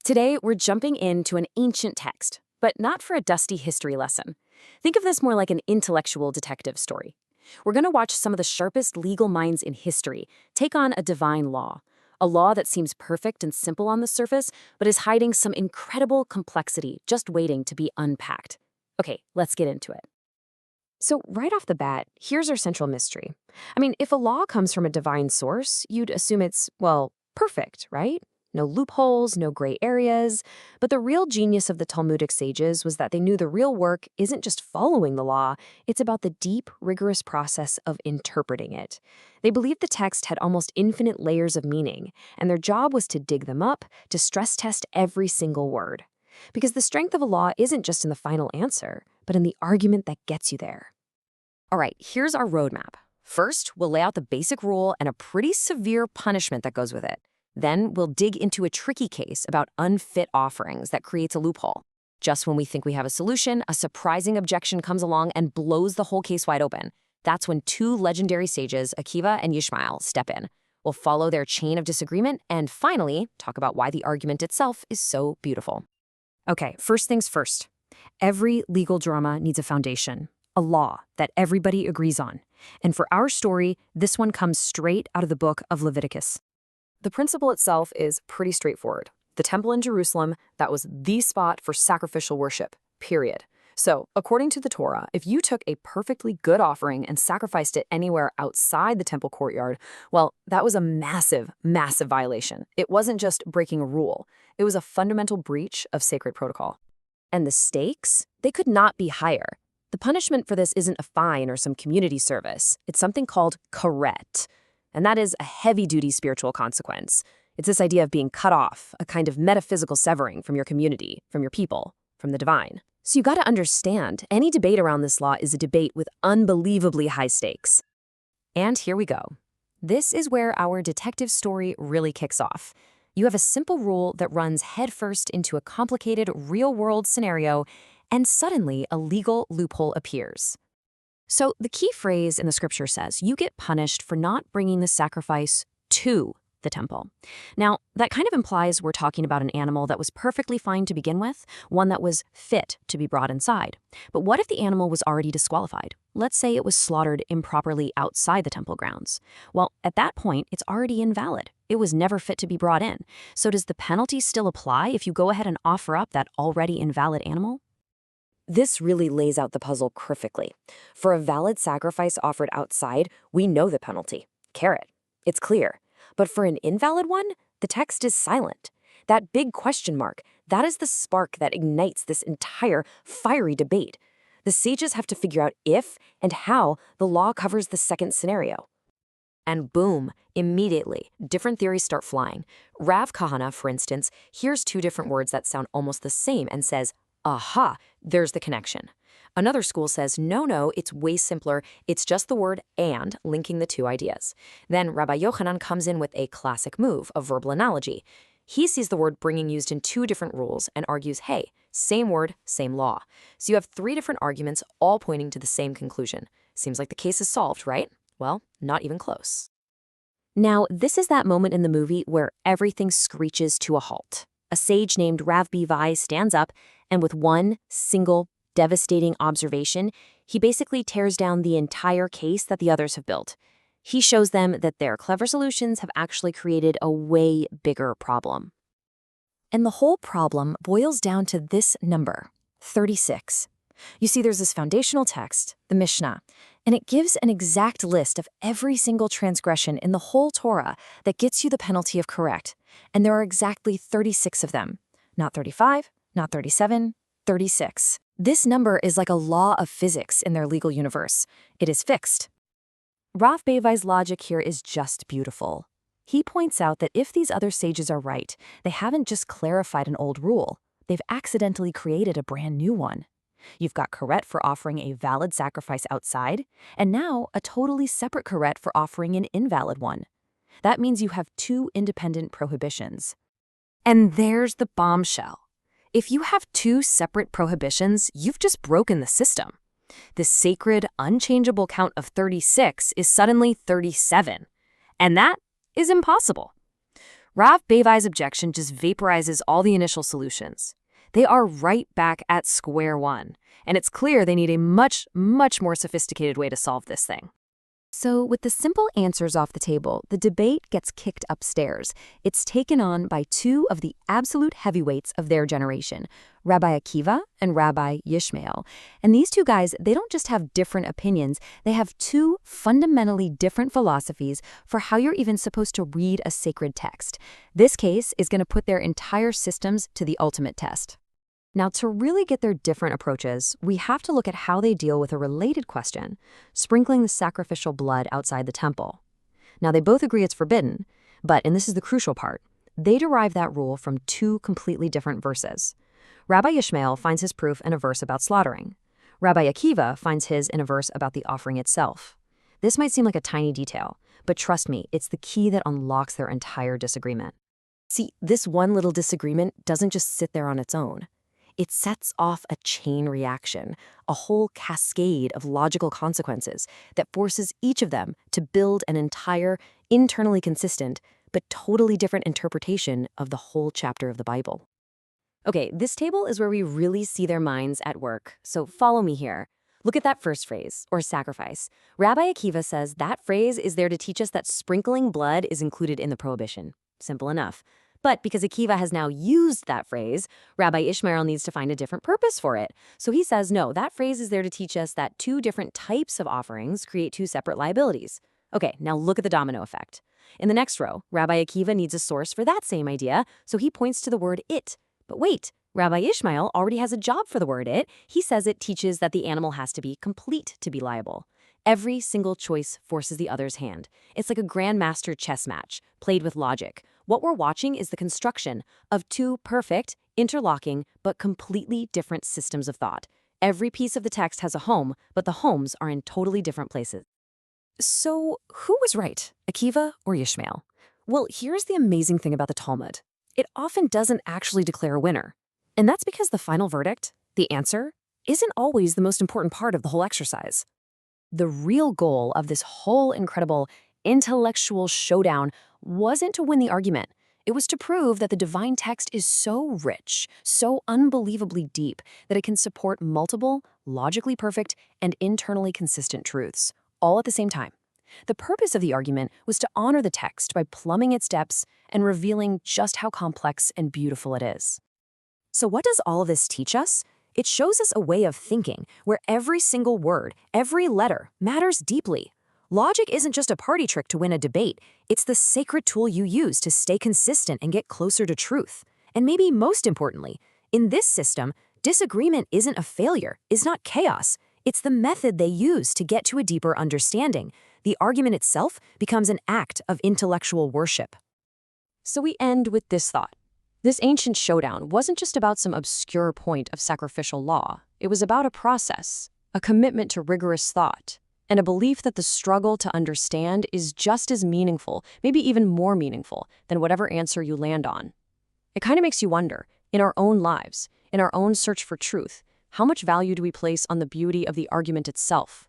Today, we're jumping into an ancient text, but not for a dusty history lesson. Think of this more like an intellectual detective story. We're going to watch some of the sharpest legal minds in history take on a divine law, a law that seems perfect and simple on the surface, but is hiding some incredible complexity just waiting to be unpacked. Okay, let's get into it. So right off the bat, here's our central mystery. If a law comes from a divine source, you'd assume it's, well, perfect, right? No loopholes, no gray areas. But the real genius of the Talmudic sages was that they knew the real work isn't just following the law, it's about the deep, rigorous process of interpreting it. They believed the text had almost infinite layers of meaning, and their job was to dig them up, to stress test every single word. Because the strength of a law isn't just in the final answer, but in the argument that gets you there. All right, here's our roadmap. First, we'll lay out the basic rule and a pretty severe punishment that goes with it. Then we'll dig into a tricky case about unfit offerings that creates a loophole. Just when we think we have a solution, a surprising objection comes along and blows the whole case wide open. That's when two legendary sages, Akiva and Yishmael, step in. We'll follow their chain of disagreement and finally talk about why the argument itself is so beautiful. Okay, first things first. Every legal drama needs a foundation, a law that everybody agrees on. And for our story, this one comes straight out of the book of Leviticus. The principle itself is pretty straightforward. The temple in Jerusalem, that was the spot for sacrificial worship, period. So, according to the Torah, if you took a perfectly good offering and sacrificed it anywhere outside the temple courtyard, well, that was a massive, massive violation. It wasn't just breaking a rule. It was a fundamental breach of sacred protocol. And the stakes? They could not be higher. The punishment for this isn't a fine or some community service. It's something called Karet. And that is a heavy-duty spiritual consequence. It's this idea of being cut off, a kind of metaphysical severing from your community, from your people, from the divine. So you got to understand, any debate around this law is a debate with unbelievably high stakes. And here we go. This is where our detective story really kicks off. You have a simple rule that runs headfirst into a complicated real-world scenario, and suddenly a legal loophole appears. So the key phrase in the scripture says, you get punished for not bringing the sacrifice to the temple. Now, that kind of implies we're talking about an animal that was perfectly fine to begin with, one that was fit to be brought inside. But what if the animal was already disqualified? Let's say it was slaughtered improperly outside the temple grounds. Well, at that point, it's already invalid. It was never fit to be brought in. So does the penalty still apply if you go ahead and offer up that already invalid animal? This really lays out the puzzle perfectly. For a valid sacrifice offered outside, we know the penalty. Karet. It's clear. But for an invalid one, the text is silent. That big question mark, that is the spark that ignites this entire fiery debate. The sages have to figure out if and how the law covers the second scenario. And boom, immediately, different theories start flying. Rabbis Kahana, for instance, hears two different words that sound almost the same and says, aha, there's the connection. Another school says, no, it's way simpler. It's just the word and linking the two ideas. Then Rabbi Yoḥanan comes in with a classic move, a verbal analogy. He sees the word bringing used in two different rules and argues, hey, same word, same law. So you have three different arguments all pointing to the same conclusion. Seems like the case is solved, right? Well, not even close. Now, this is that moment in the movie where everything screeches to a halt. A sage named Rabbi stands up, and with one single devastating observation, he basically tears down the entire case that the others have built. He shows them that their clever solutions have actually created a way bigger problem. And the whole problem boils down to this number, 36. You see, there's this foundational text, the Mishnah, and it gives an exact list of every single transgression in the whole Torah that gets you the penalty of Karet. And there are exactly 36 of them. Not 35, not 37, 36. This number is like a law of physics in their legal universe. It is fixed. Rabbi's logic here is just beautiful. He points out that if these other sages are right, they haven't just clarified an old rule, they've accidentally created a brand new one. You've got Karet for offering a valid sacrifice outside, and now a totally separate Karet for offering an invalid one. That means you have two independent prohibitions. And there's the bombshell. If you have two separate prohibitions, you've just broken the system. The sacred, unchangeable count of 36 is suddenly 37. And that is impossible. Rav Bevai's objection just vaporizes all the initial solutions. They are right back at square one, and it's clear they need a much, much more sophisticated way to solve this thing. So, with the simple answers off the table, the debate gets kicked upstairs. It's taken on by two of the absolute heavyweights of their generation, Rabbi Akiva and Rabbi Yishmael. And these two guys, they don't just have different opinions, they have two fundamentally different philosophies for how you're even supposed to read a sacred text. This case is going to put their entire systems to the ultimate test. Now, to really get their different approaches, we have to look at how they deal with a related question, sprinkling the sacrificial blood outside the temple. Now, they both agree it's forbidden, but, and this is the crucial part, they derive that rule from two completely different verses. Rabbi Ishmael finds his proof in a verse about slaughtering. Rabbi Akiva finds his in a verse about the offering itself. This might seem like a tiny detail, but trust me, it's the key that unlocks their entire disagreement. See, this one little disagreement doesn't just sit there on its own. It sets off a chain reaction, a whole cascade of logical consequences that forces each of them to build an entire, internally consistent, but totally different interpretation of the whole chapter of the Bible. Okay, this table is where we really see their minds at work, so follow me here. Look at that first phrase, or sacrifice. Rabbi Akiva says that phrase is there to teach us that sprinkling blood is included in the prohibition. Simple enough. But because Akiva has now used that phrase, Rabbi Ishmael needs to find a different purpose for it. So he says, no, that phrase is there to teach us that two different types of offerings create two separate liabilities. Okay, now look at the domino effect. In the next row, Rabbi Akiva needs a source for that same idea, so he points to the word it. But wait, Rabbi Ishmael already has a job for the word it. He says it teaches that the animal has to be complete to be liable. Every single choice forces the other's hand. It's like a grandmaster chess match, played with logic. What we're watching is the construction of two perfect, interlocking, but completely different systems of thought. Every piece of the text has a home, but the homes are in totally different places. So, who was right, Akiva or Yishmael? Well, here's the amazing thing about the Talmud. It often doesn't actually declare a winner. And that's because the final verdict, the answer, isn't always the most important part of the whole exercise. The real goal of this whole incredible intellectual showdown wasn't to win the argument. It was to prove that the divine text is so rich, so unbelievably deep, that it can support multiple, logically perfect, and internally consistent truths, all at the same time. The purpose of the argument was to honor the text by plumbing its depths and revealing just how complex and beautiful it is. So what does all of this teach us? It shows us a way of thinking where every single word, every letter, matters deeply. Logic isn't just a party trick to win a debate. It's the sacred tool you use to stay consistent and get closer to truth. And maybe most importantly, in this system, disagreement isn't a failure, it's not chaos. It's the method they use to get to a deeper understanding. The argument itself becomes an act of intellectual worship. So we end with this thought. This ancient showdown wasn't just about some obscure point of sacrificial law. It was about a process, a commitment to rigorous thought, and a belief that the struggle to understand is just as meaningful, maybe even more meaningful, than whatever answer you land on. It kind of makes you wonder, in our own lives, in our own search for truth, how much value do we place on the beauty of the argument itself?